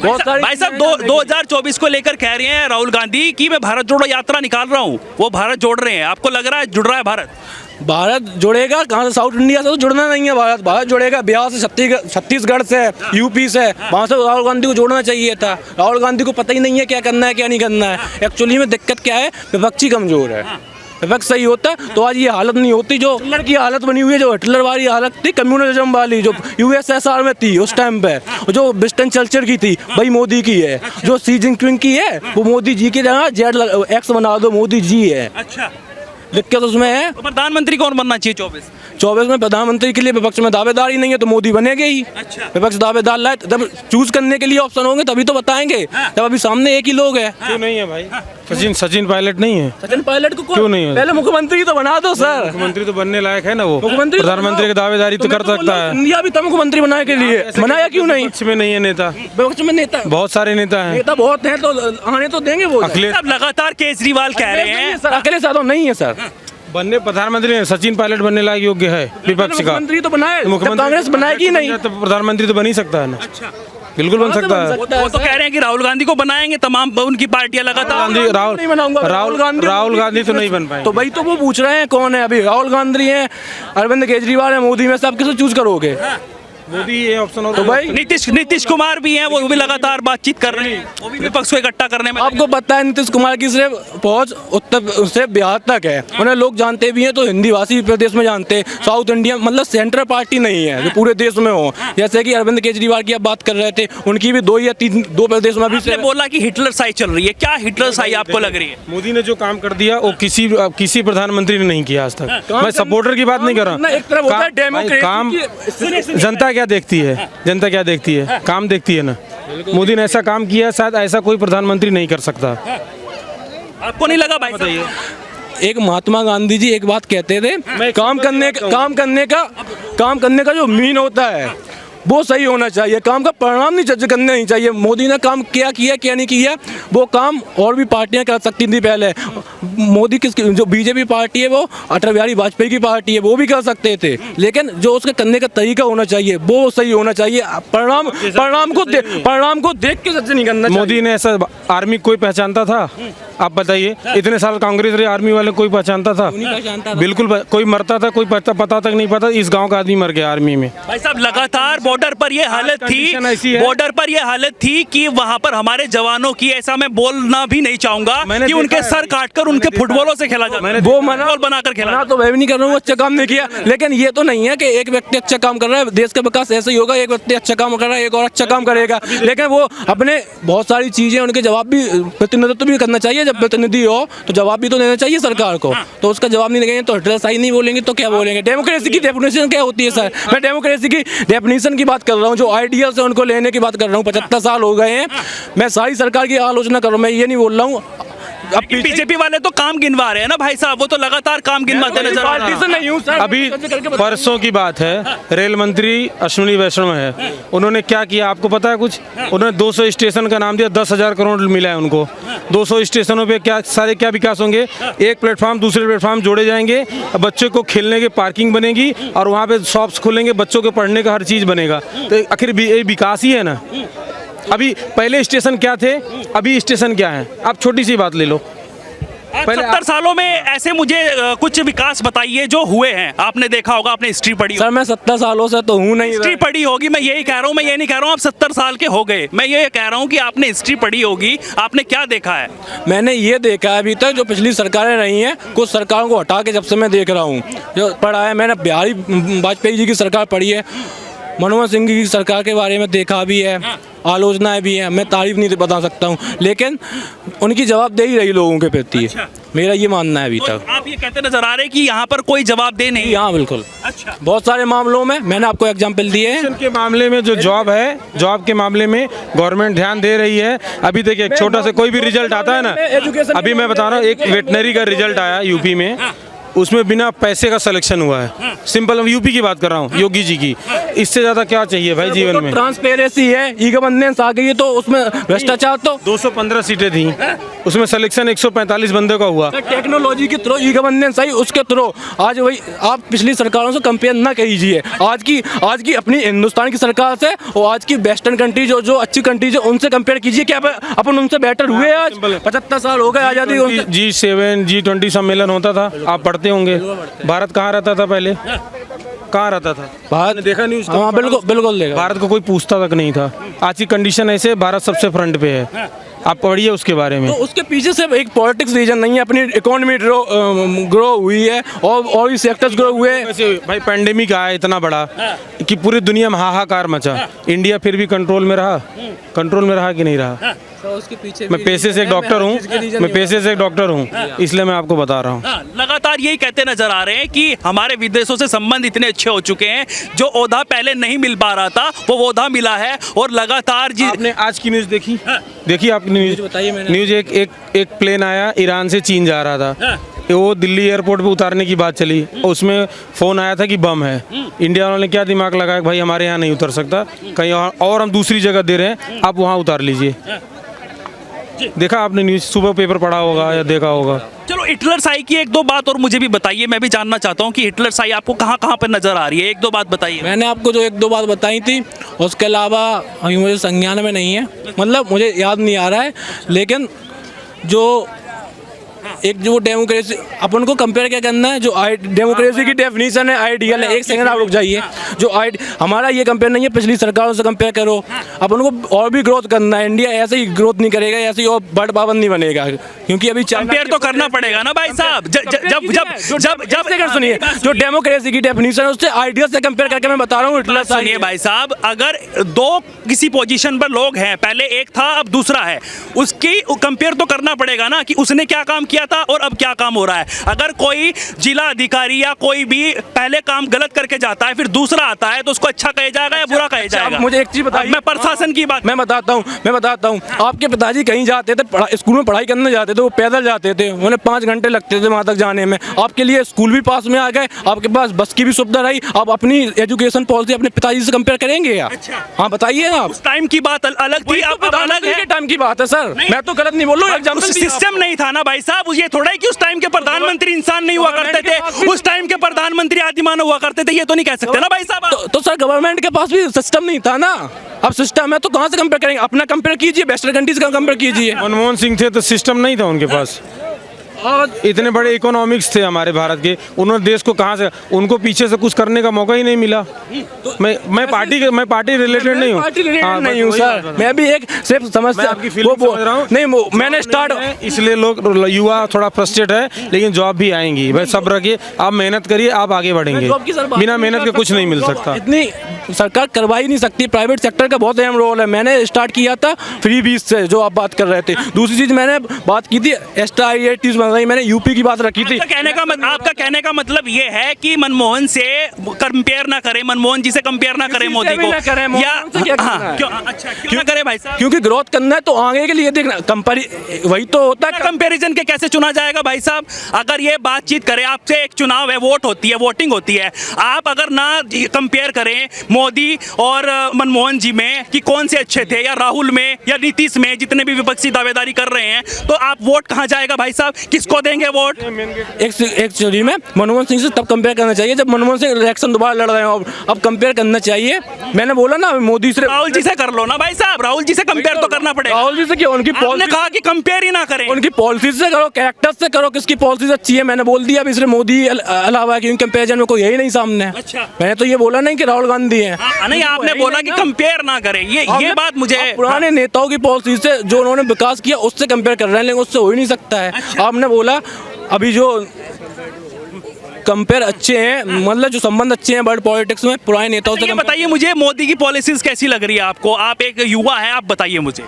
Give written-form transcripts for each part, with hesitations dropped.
भाई साहब 2024 को लेकर कह रहे हैं राहुल गांधी कि मैं भारत जोड़ो यात्रा निकाल रहा हूँ, वो भारत जोड़ रहे हैं। आपको लग रहा है जुड़ रहा है भारत? भारत जुड़ेगा कहाँ से? साउथ इंडिया से तो जुड़ना नहीं है भारत। भारत जुड़ेगा बिहार से, छत्तीसगढ़ से, यूपी से, वहाँ से राहुल गांधी को जोड़ना चाहिए था। राहुल गांधी को पता ही नहीं है क्या करना है क्या नहीं करना है। एक्चुअली में दिक्कत क्या है, विपक्षी कमजोर है। विपक्ष सही होता तो आज ये हालत नहीं होती जो हिटलर की हालत बनी हुई है, जो हिटलर वाली हालत थी, कम्युनिज्म वाली जो यूएसएसआर में थी उस टाइम पे, जो विंस्टन चर्चिल की थी वही मोदी की है। जो सी जिनपिंग की है वो मोदी जी की जगह ZX बना दो, मोदी जी है। अच्छा, दिक्कत उसमें है। तो प्रधानमंत्री कौन बनना चाहिए 24 में? प्रधानमंत्री के लिए विपक्ष में दावेदार ही नहीं है तो मोदी बनेंगे ही। अच्छा। विपक्ष दावेदार लाए जब चूज करने के लिए ऑप्शन होंगे तभी तो बताएंगे। जब अभी सामने एक ही लोग है। क्यों नहीं है भाई? सचिन पायलट नहीं है? सचिन पायलट को क्यों नहीं है? पहले मुख्यमंत्री तो बना दो सर। मुख्यमंत्री तो बनने लायक है ना वो। मुख्यमंत्री प्रधानमंत्री की दावेदारी तो कर सकता है। इंडिया भी तो मुख्यमंत्री बनाने के लिए बनाया क्यों नहीं? विपक्ष में नहीं है नेता? विपक्ष में नेता बहुत सारे नेता हैं। नेता बहुत हैं तो आने तो देंगे वो। अब लगातार केजरीवाल कह रहे हैं सर अकेले साथ नहीं है सर। बनने प्रधानमंत्री नहीं, सचिन पायलट बनने लायक योग्य है विपक्ष का। मुख्यमंत्री तो बनाए, मुख्यमंत्री कांग्रेस बनाएगी नहीं तो प्रधानमंत्री तो बन ही सकता है ना। अच्छा, बिल्कुल बन सकता है। वो तो कह रहे हैं कि राहुल गांधी को बनाएंगे, तमाम उनकी पार्टियां लगातार। राहुल गांधी तो नहीं बन पाएंगे। तो भाई तो वो पूछ रहे हैं कौन है अभी? राहुल गांधी है, अरविंद केजरीवाल है, मोदी में से आप किसे चूज करोगे? मोदी ये ऑप्शन हो तो भाई नीतीश कुमार भी हैं, वो भी लगातार बातचीत कर रहे हैं, वो भी विपक्ष को इकट्ठा करने में। आपको पता है नीतीश कुमार की सिर्फ पहुंच उत्तर से बिहार तक है। उन्हें लोग जानते भी हैं तो हिंदी भाषी प्रदेश में जानते हैं। साउथ इंडिया मतलब सेंट्रल पार्टी नहीं है जो पूरे देश में हो। जैसे कि अरविंद केजरीवाल की आप बात कर रहे थे, उनकी भी 2 या 3 प्रदेश में भी बोला कि हिटलर साई चल रही है। क्या हिटलर साई आपको लग रही है? मोदी ने जो काम कर दिया वो किसी प्रधानमंत्री ने नहीं किया आज तक। मैं सपोर्टर की बात नहीं कर रहा। काम जनता क्या देखती है? जनता क्या देखती है? काम देखती है ना। मोदी ने ऐसा काम किया, शायद ऐसा कोई प्रधानमंत्री नहीं कर सकता। आपको नहीं लगा भाई? बताइए। एक महात्मा गांधी जी एक बात कहते थे, काम करने का जो मीन होता है वो सही होना चाहिए, काम का परिणाम नहीं जज करना नहीं चाहिए। मोदी ने काम क्या किया क्या नहीं किया वो काम और भी पार्टियां कर सकती थी पहले। मोदी जो बीजेपी पार्टी है वो अटल बिहारी वाजपेयी की पार्टी है, वो भी कर सकते थे, लेकिन जो उसका करने का तरीका होना चाहिए वो सही होना चाहिए। परिणाम को देख के जज नहीं करना चाहिए। मोदी ने ऐसा आर्मी कोई पहचानता था? आप बताइए, इतने साल कांग्रेस रही, आर्मी वाले कोई पहचानता था? बिल्कुल कोई मरता था, कोई पता तक नहीं पता इस गाँव का आदमी मर गया आर्मी में। भाई साहब लगातार बॉर्डर पर ये हालत थी कि वहां पर हमारे जवानों की, ऐसा मैं बोलना भी नहीं चाहूंगा कि उनके सर काटकर उनके फुटबॉलों से खेला जाता है। वो मना बनाकर खेला तो मैं भी नहीं कर रहा हूँ, अच्छा काम नहीं किया, लेकिन ये तो नहीं है कि एक व्यक्ति अच्छा काम कर रहा है देश का विकास ऐसे ही होगा। एक व्यक्ति अच्छा काम कर रहा है एक और अच्छा काम करेगा, लेकिन वो अपने बहुत सारी चीजें उनके जवाब भी प्रतिनिधित्व भी करना चाहिए। जब प्रतिनिधि हो तो जवाब भी तो देना चाहिए सरकार को। तो उसका जवाब नहीं देंगे तो हिटलर साई नहीं बोलेंगे तो क्या बोलेंगे? डेमोक्रेसी की डेफिनेशन क्या होती है सर? मैं डेमोक्रेसी की डेफिनेशन की बात कर रहा हूँ, जो आइडियल से उनको लेने की बात कर रहा हूँ। 75 साल हो गए हैं, मैं सारी सरकार की आलोचना कर रहा हूँ, मैं ये नहीं बोल रहा हूँ। अब बीजेपी वाले तो काम गिनवा रहे हैं ना भाई साहब, वो तो लगातार काम गिनवाते नजर आ रहे हैं। अभी परसों की बात है, रेल मंत्री अश्विनी वैष्णव है, उन्होंने क्या किया आपको पता है कुछ? उन्होंने 200 स्टेशन का नाम दिया, 10,000 करोड़ मिला है उनको। 200 स्टेशनों पे क्या विकास होंगे? एक प्लेटफॉर्म दूसरे प्लेटफॉर्म जोड़े जाएंगे, बच्चों को खेलने की पार्किंग बनेगी और वहाँ पे शॉप्स खुलेंगे, बच्चों के पढ़ने का हर चीज़ बनेगा। तो आखिर ये विकास ही है ना। अभी पहले स्टेशन क्या थे, अभी स्टेशन क्या है? आप छोटी सी बात ले लो। 70 सालों में ऐसे मुझे कुछ विकास बताइए जो हुए हैं। आपने देखा होगा, आपने हिस्ट्री पढ़ी सर। मैं 70 सालों से तो हूँ नहीं। हिस्ट्री पढ़ी होगी, मैं यही कह रहा हूँ। मैं ये नहीं कह रहा हूँ आप 70 साल के हो गए, मैं ये कह रहा हूँ कि आपने हिस्ट्री पढ़ी होगी, आपने क्या देखा है? मैंने ये देखा है अभी तक जो पिछली सरकारें रही हैं, कुछ सरकारों को हटा के जब से मैं देख रहा हूँ, जो पढ़ा है मैंने, बिहारी वाजपेयी जी की सरकार पढ़ी है, मनमोहन सिंह की सरकार के बारे में देखा भी है, आलोचनाएं भी हैं, मैं तारीफ नहीं बता सकता हूं, लेकिन उनकी जवाबदेही रही लोगों के प्रति। अच्छा। मेरा ये मानना है अभी तक। आप ये कहते नजर आ रहे हैं कि यहाँ पर कोई जवाबदेह नहीं? हाँ बिल्कुल। अच्छा। बहुत सारे मामलों में मैंने आपको एग्जांपल दिए हैं। के मामले में जो जॉब है, जॉब के मामले में गवर्नमेंट ध्यान दे रही है। अभी देखिए एक छोटा सा कोई भी रिजल्ट आता है ना, अभी मैं बता रहा हूँ, एक वेटनरी का रिजल्ट आया यूपी में, उसमें बिना पैसे का सिलेक्शन हुआ है। सिंपल, मैं यूपी की बात कर रहा हूँ, योगी जी की। इससे ज़्यादा क्या चाहिए भाई जीवन में? ट्रांसपेरेंसी है, ई गवर्नेंस आ गई है, तो उसमें भ्रष्टाचार तो 215 सीटें थी, उसमें सिलेक्शन 145 बंदे का हुआ। टेक्नोलॉजी के थ्रू, ई गवर्नेंस आई, उसके थ्रू आज वही आप पिछली सरकारों से कंपेयर ना कीजिए। आज की अपनी हिंदुस्तान की सरकार से और आज की वेस्टर्न कंट्री जो अच्छी कंट्रीज है उनसे कंपेयर कीजिए। क्या अपन उनसे बेटर हुए? आज 75 साल हो गए आज़ादी को। G7 G20 सम्मेलन होता था, आप पढ़ते होंगे। भारत कहाँ रहता था पहले? कहाँ रहता था? भारत देखा नहीं उसको? हाँ, बिल्कुल देखा। भारत को कोई पूछता तक नहीं था। आज की कंडीशन ऐसे, भारत सबसे फ्रंट पे है। आप पढ़िए उसके बारे में। तो उसके पीछे से एक पॉलिटिक्स रीजन नहीं है, अपनी इकोनॉमी ग्रो हुई है और भी सेक्टर्स ग्रो हुए। वैसे भाई पेंडेमिक आया इतना बड़ा कि पूरी दुनिया में हाहाकार मचा, इंडिया फिर भी कंट्रोल में रहा। कंट्रोल में रहा कि नहीं रहा? तो उसके पीछे मैं पेशे से एक डॉक्टर हूँ, इसलिए मैं आपको बता रहा हूँ। लगातार यही कहते नजर आ रहे हैं कि हमारे विदेशों से संबंध इतने अच्छे हो चुके हैं, जो ओहदा पहले नहीं मिल पा रहा था वो ओहदा मिला है। और लगातार आपने आज की न्यूज़ देखी? देखी आपने न्यूज़? बताइए। मैंने न्यूज़ एक प्लेन आया, ईरान से चीन जा रहा था, वो दिल्ली एयरपोर्ट पे उतारने की बात चली, उसमें फ़ोन आया था कि बम है। इंडिया वालों ने क्या दिमाग लगाया, भाई हमारे यहाँ नहीं उतर सकता, कहीं और हम दूसरी जगह दे रहे हैं, आप वहाँ उतार लीजिए। देखा आपने न्यूज़? सुबह पेपर पढ़ा होगा या देखा होगा। चलो हिटलर साई की एक दो बात और मुझे भी बताइए, मैं भी जानना चाहता हूँ कि हिटलर साई आपको कहाँ कहाँ पर नजर आ रही है, एक दो बात बताइए। मैंने आपको जो एक दो बात बताई थी, उसके अलावा अभी मुझे संज्ञान में नहीं है, मतलब मुझे याद नहीं आ रहा है। लेकिन जो एक जो डेमोक्रेसी, अपन को कंपेयर क्या करना है, जो डेमोक्रेसी की डेफिनेशन है आइडियल है। एक सेकंड आप रुक जाइए। जो हमारा ये कंपेयर नहीं है, पिछली सरकारों से कंपेयर करो। अपन को और भी ग्रोथ करना है। इंडिया ऐसे ही ग्रोथ नहीं करेगा, ऐसे ही और बड़ पाबंद नहीं बनेगा, क्योंकि अभी कंपेयर तो करना पड़ेगा ना भाई साहब। जब सुनिए, जो डेमोक्रेसी की डेफिनेशन है उससे आइडियल से कंपेयर करके मैं बता रहा हूँ। हिटलर सुनिए भाई साहब, अगर दो किसी पोजीशन पर लोग हैं, पहले एक था अब दूसरा है, उसकी कंपेयर तो करना पड़ेगा ना कि उसने क्या काम किया था और अब क्या काम हो रहा है। अगर कोई जिला अधिकारी या कोई भी पहले काम गलत करके जाता है, फिर दूसरा आता है, तो उसको अच्छा कहा जाएगा या बुरा कहा जाएगा? मुझे एक चीज बताइए, मैं प्रशासन की बात मैं बताता हूँ। आपके पिताजी कहीं जाते थे, स्कूल में पढ़ाई करने जाते थे, वो पैदल जाते थे, उन्हें 5 घंटे लगते थे वहाँ तक जाने में। आपके लिए स्कूल भी पास में आ गए, आपके पास बस की भी सुविधा रही। आप अपनी एजुकेशन पॉलिसी अपने पिताजी से कंपेयर करेंगे या? हाँ बताइए ना। उस टाइम की बात अलग थी, अब अलग है। टाइम की बात है सर, मैं तो गलत नहीं बोल रहा हूँ। सिस्टम नहीं था ना भाई साहब। ये थोड़ा है कि उस टाइम के प्रधानमंत्री इंसान नहीं हुआ करते थे, उस टाइम के प्रधानमंत्री आदिमानव हुआ करते थे, ये तो नहीं कह सकते ना भाई साहब। तो सर गवर्नमेंट के पास भी सिस्टम नहीं था ना। अब सिस्टम है तो कहाँ से कंपेयर करेंगे? अपना कंपेयर कीजिए, वेस्टर्न कंट्रीज का कंपेयर कीजिए। मनमोहन सिंह थे तो सिस्टम नहीं था उनके पास। इतने बड़े इकोनॉमिक्स थे हमारे भारत के, उन्होंने देश को कहाँ से, उनको पीछे से कुछ करने का मौका ही नहीं मिला। मैं पार्टी रिलेटेड नहीं हूँ सर, मैं भी एक सिर्फ समस्या आपकी फीलिंग समझ रहा हूँ। नहीं, मैंने स्टार्ट, इसलिए लोग युवा थोड़ा फ्रस्ट्रेट है, लेकिन जॉब भी आएंगी भाई, सब रखिए, आप मेहनत करिए, आप आगे बढ़ेंगे। बिना मेहनत के कुछ नहीं मिल सकता। इतनी सरकार करवा ही नहीं सकती, प्राइवेट सेक्टर का बहुत अहम रोल है। मैंने स्टार्ट किया था फ्री बीस से, जो आप बात कर रहे थे। दूसरी चीज मैंने बात की थी एक्स्ट्रा IITs, मैंने यूपी की बात रखी थी। आपका कहने का मतलब ये है कि मनमोहन से कंपेयर ना करें, मनमोहन जी से कंपेयर ना करें मोदी को, या क्यों ना करें भाई साहब? क्योंकि ग्रोथ करना है तो आगे के लिए देखना, वही तो होता है। कंपैरिजन के कैसे चुना जाएगा भाई साहब? अगर ये बातचीत करें, आपसे एक चुनाव है, वोट होती है, वोटिंग होती है, आप अगर ना कंपेयर करें मोदी और मनमोहन जी में कि कौन से अच्छे थे, या राहुल में या नीतीश में, जितने भी विपक्षी दावेदारी कर रहे हैं, तो आप वोट कहाँ जाएगा भाई साहब? किसको देंगे वोट? एक्चुअली में मनमोहन सिंह से तब कंपेयर करना चाहिए जब मनमोहन सिंह इलेक्शन दोबारा लड़ रहे हो। अब कंपेयर करना चाहिए। मैंने बोला ना मोदी से, राहुल जी से कर लो ना भाई साहब, राहुल जी से कंपेयर तो करना पड़ेगा। राहुल जी से क्यों? उनकी आपने कहा कि कंपेयर ही ना करें, उनकी पॉलिसी से करो, कैरेक्टर से करो, किसकी पॉलिसी अच्छी है। मैंने बोल दिया अब इसलिए मोदी अलावा, क्योंकि कंपेरिजन में कोई यही नहीं सामने है। अच्छा, मैंने तो ये बोला नहीं कि राहुल गांधी है। नहीं, आपने बोला कि कंपेयर ना करें, ये बात मुझे पुराने नेताओं की पॉलिसी से जो उन्होंने विकास किया उससे कंपेयर कर रहे हैं, लेकिन उससे हो ही नहीं सकता है। आपने बोला अभी जो कंपेयर अच्छे हैं, मतलब जो संबंध अच्छे हैं वर्ल्ड पॉलिटिक्स में पुराने नेताओं से। बताइए मुझे मोदी की पॉलिसीज कैसी लग रही है आपको? आप एक युवा है, आप बताइए मुझे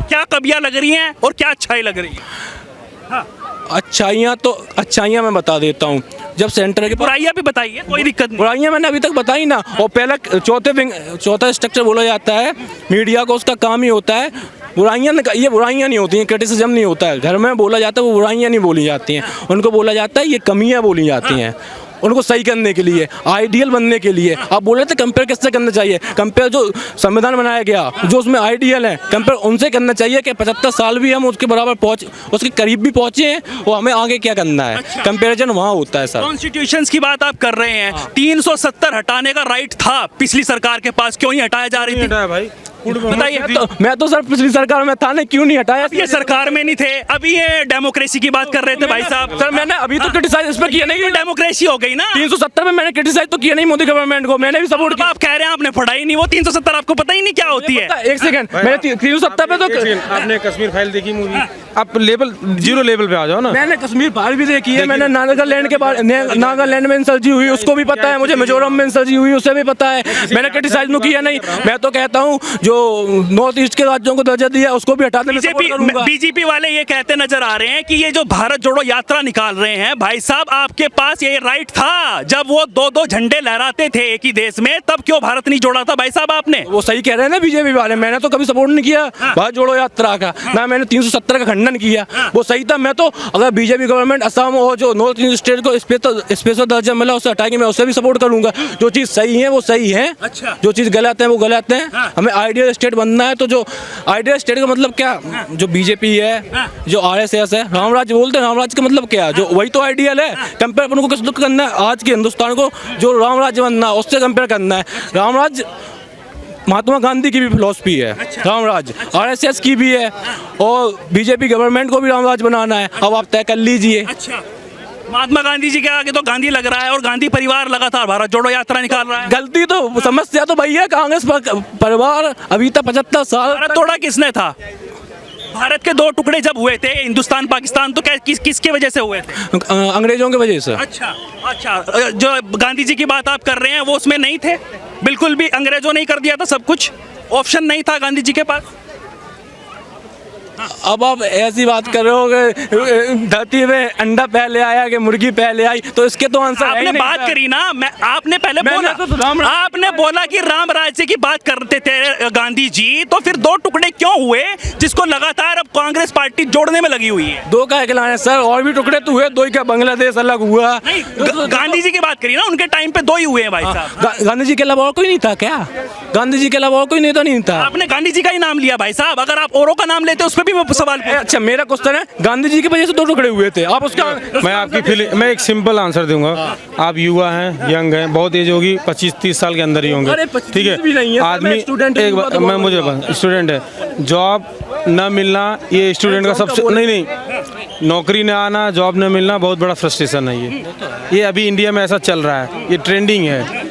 क्या कमियां लग रही हैं और क्या अच्छाई लग रही है? अच्छाइयाँ मैं बता देता हूँ। जब सेंटर की बुराइयाँ भी बताइए, कोई दिक्कत नहीं। बुराइयाँ मैंने अभी तक बताई ना। और पहला चौथा स्ट्रक्चर बोला जाता है मीडिया को, उसका काम ही होता है बुराइयाँ ये बुराइयाँ नहीं होती हैं, क्रिटिसिज्म नहीं होता है। घर में बोला जाता है वो बुराइयाँ नहीं बोली जाती हैं, उनको बोला जाता है ये कमियाँ बोली जाती हैं उनको सही करने के लिए, आइडियल बनने के लिए। आप बोल रहे थे कंपेयर किससे करना चाहिए? कंपेयर जो संविधान बनाया गया, जो उसमें आइडियल है, कंपेयर उनसे करना चाहिए कि 75 साल भी हम उसके बराबर उसके करीब भी पहुंचे हैं और हमें आगे क्या करना है। कंपेरिजन वहाँ होता है सर। कॉन्स्टिट्यूशंस की बात आप कर रहे हैं, 370 हटाने का राइट था पिछली सरकार के पास, क्यों नहीं हटाया जा रही थी? हटाया भाई, बताइए। मैं तो सर पिछली सरकार में था ना, क्यों नहीं हटाया? ये सरकार में नहीं थे, अभी ये डेमोक्रेसी की बात कर रहे थे भाई साहब। सर मैंने अभी तो क्रिटिसाइज इस पे किया नहीं, डेमोक्रेसी हो गई ना। 370 में मैंने क्रिटिसाइज तो किया नहीं मोदी गवर्नमेंट को, मैंने भी सपोर्ट किया। आप कह रहे हैं आपने पढ़ाई नहीं, वो 370 आपको पता ही नहीं क्या होती है। एक सेकंड, मैंने 370 पे तो आपने कश्मीर फाइल देखी मूवी? आप लेवल 0 लेवल पे आ जाओ ना। मैंने कश्मीर फाइल भी देखी है, मैंने नागालैंड के बारे नागालैंड में इंसर्जी हुई उसको भी पता है, मुझे मिजोरम में इंसर्जी हुई उसे भी पता है। मैंने क्रिटिसाइज नहीं किया नहीं, मैं तो कहता हूँ जो नॉर्थ ईस्ट के राज्यों को दर्जा दिया उसको भी हटा देने। बीजेपी वाले ये कहते नजर आ रहे हैं कि ये जो भारत जोड़ो यात्रा निकाल रहे हैं, भाई साहब आपके पास ये राइट था जब वो 2-2 झंडे लहराते थे एक ही देश में, तब क्यों भारत नहीं जोड़ा था भाई साहब आपने? वो सही कह रहे हैं ना बीजेपी वाले, मैंने तो कभी सपोर्ट नहीं किया भारत जोड़ो यात्रा का, ना मैंने 370 का खंडन किया, वो सही था। मैं तो अगर बीजेपी गवर्नमेंट असम और जो नॉर्थ ईस्ट स्टेट को स्पेशल दर्जा मिला उसे हटाएंगे, मैं उसे भी सपोर्ट करूंगा। जो चीज़ सही है वो सही है, जो चीज़ गलत है वो गलत है। हमें आइडियल स्टेट बनना है, तो जो आइडियल स्टेट का मतलब क्या, जो बीजेपी है, जो आरएसएस है, रामराज्य बोलते हैं, रामराज्य का मतलब क्या है? जो वही तो आइडियल है। कंपेयर अपन को किस करना है? आज के हिंदुस्तान को जो रामराज्य बनना है उससे कंपेयर करना है। रामराज्य महात्मा गांधी की भी फिलॉसफी है, रामराज आरएसएस की भी है, और बीजेपी गवर्नमेंट को भी रामराज बनाना है। अब आप तय कर लीजिए। अच्छा, महात्मा गांधी जी के आगे तो गांधी लग रहा है और गांधी परिवार लगातार भारत जोड़ो यात्रा निकाल रहा है। गलती तो समस्या तो भैया कांग्रेस परिवार अभी तक 75 साल भारत तोड़ा किसने था? भारत के 2 टुकड़े जब हुए थे, हिंदुस्तान पाकिस्तान, तो किसके वजह से हुए थे? अंग्रेजों की वजह से। अच्छा, जो गांधी जी की बात आप कर रहे हैं वो उसमें नहीं थे? बिल्कुल भी अंग्रेजों ने ही कर दिया था सब कुछ, ऑप्शन नहीं था गांधी जी के पास। अब आप ऐसी बात कर रहे हो कि धरती में अंडा पहले आया कि मुर्गी पहले आई, तो इसके तो आंसर आपने बात करी ना, आपने पहले बोला, आपने बोला कि राम राज्य की बात करते थे गांधी जी, तो फिर 2 टुकड़े क्यों हुए जिसको लगातार अब कांग्रेस पार्टी जोड़ने में लगी हुई है? 2 का कहलाने सर, और भी टुकड़े तो हुए, 2 ही का बांग्लादेश अलग हुआ। गांधी जी की बात करी ना, उनके टाइम पे 2 ही हुए हैं भाई साहब। गांधी जी के अलावा और कोई नहीं था क्या? गांधी जी के अलावा और कोई नेता नहीं था। आपने गांधी जी का ही नाम लिया भाई साहब, अगर आप औरों का नाम लेते उस पर भी मैं सवाल। अच्छा, मेरा क्वेश्चन है, गांधी जी की वजह से 2 टुकड़े हुए थे, आप उसका मैं एक सिंपल आंसर दूंगा। आप युवा हैं, यंग हैं, बहुत एज होगी 25-30 साल के अंदर ही होंगे, ठीक है? आदमी एक मैं मुझे स्टूडेंट है, जॉब न मिलना ये स्टूडेंट का सबसे नहीं, नौकरी न आना, जॉब न मिलना बहुत बड़ा फ्रस्ट्रेशन है। ये अभी इंडिया में ऐसा चल रहा है, ये ट्रेंडिंग है।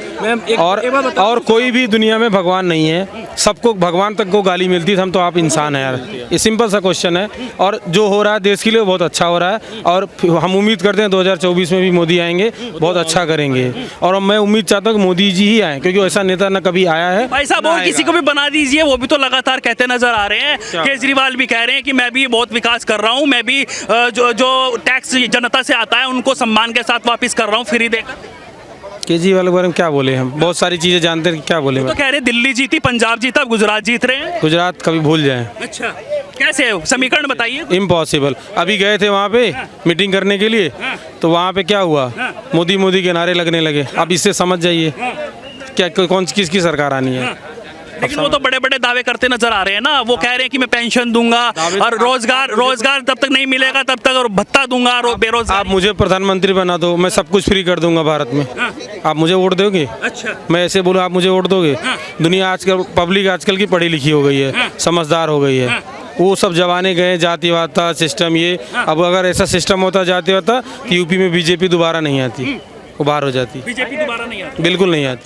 और कोई भी दुनिया में भगवान नहीं है, सबको भगवान तक को गाली मिलती है, हम तो आप इंसान हैं यार। ये सिंपल सा क्वेश्चन है, और जो हो रहा है देश के लिए बहुत अच्छा हो रहा है, और हम उम्मीद करते हैं 2024 में भी मोदी आएंगे, बहुत अच्छा करेंगे, और मैं उम्मीद चाहता हूँ कि मोदी जी ही आए, क्योंकि ऐसा नेता न कभी आया है। भाई साहब और किसी को भी बना दीजिए, वो भी तो लगातार कहते नजर आ रहे हैं। केजरीवाल भी कह रहे हैं कि मैं भी बहुत विकास कर रहा हूँ, मैं भी जो टैक्स जनता से आता है उनको सम्मान के साथ वापस कर रहा हूँ, फ्री देकर। केजरीवाल के बारे में क्या बोले, हम बहुत सारी चीज़ें जानते हैं, क्या बोले? तो कह रहे दिल्ली जीती, पंजाब जीता, गुजरात जीत रहे हैं। गुजरात कभी भूल जाए। अच्छा, कैसे समीकरण बताइए। इम्पॉसिबल। अभी गए थे वहाँ पे मीटिंग करने के लिए, तो वहाँ पे क्या हुआ, मोदी के नारे लगने लगे। अब इससे समझ जाइए क्या किसकी सरकार आनी है। लेकिन वो तो बड़े बड़े दावे करते नजर आ रहे हैं ना, वो कह रहे हैं कि मैं पेंशन दूंगा और रोजगार तब तक नहीं मिलेगा तब तक, और भत्ता दूंगा और बेरोजगार। आप मुझे प्रधानमंत्री बना दो, मैं सब कुछ फ्री कर दूंगा भारत में। आप मुझे वोट दोगे? अच्छा, मैं ऐसे बोलूँ आप मुझे वोट दोगे? दुनिया आजकल, पब्लिक आजकल की पढ़ी लिखी हो गई है, समझदार हो गई है। वो सब जमाने गए, जातिवाद था सिस्टम ये। अब अगर ऐसा सिस्टम होता जातिवाद था तो यूपी में बीजेपी दोबारा नहीं आती, वो बाहर हो जाती। बीजेपी दोबारा नहीं आती, बिल्कुल नहीं आती।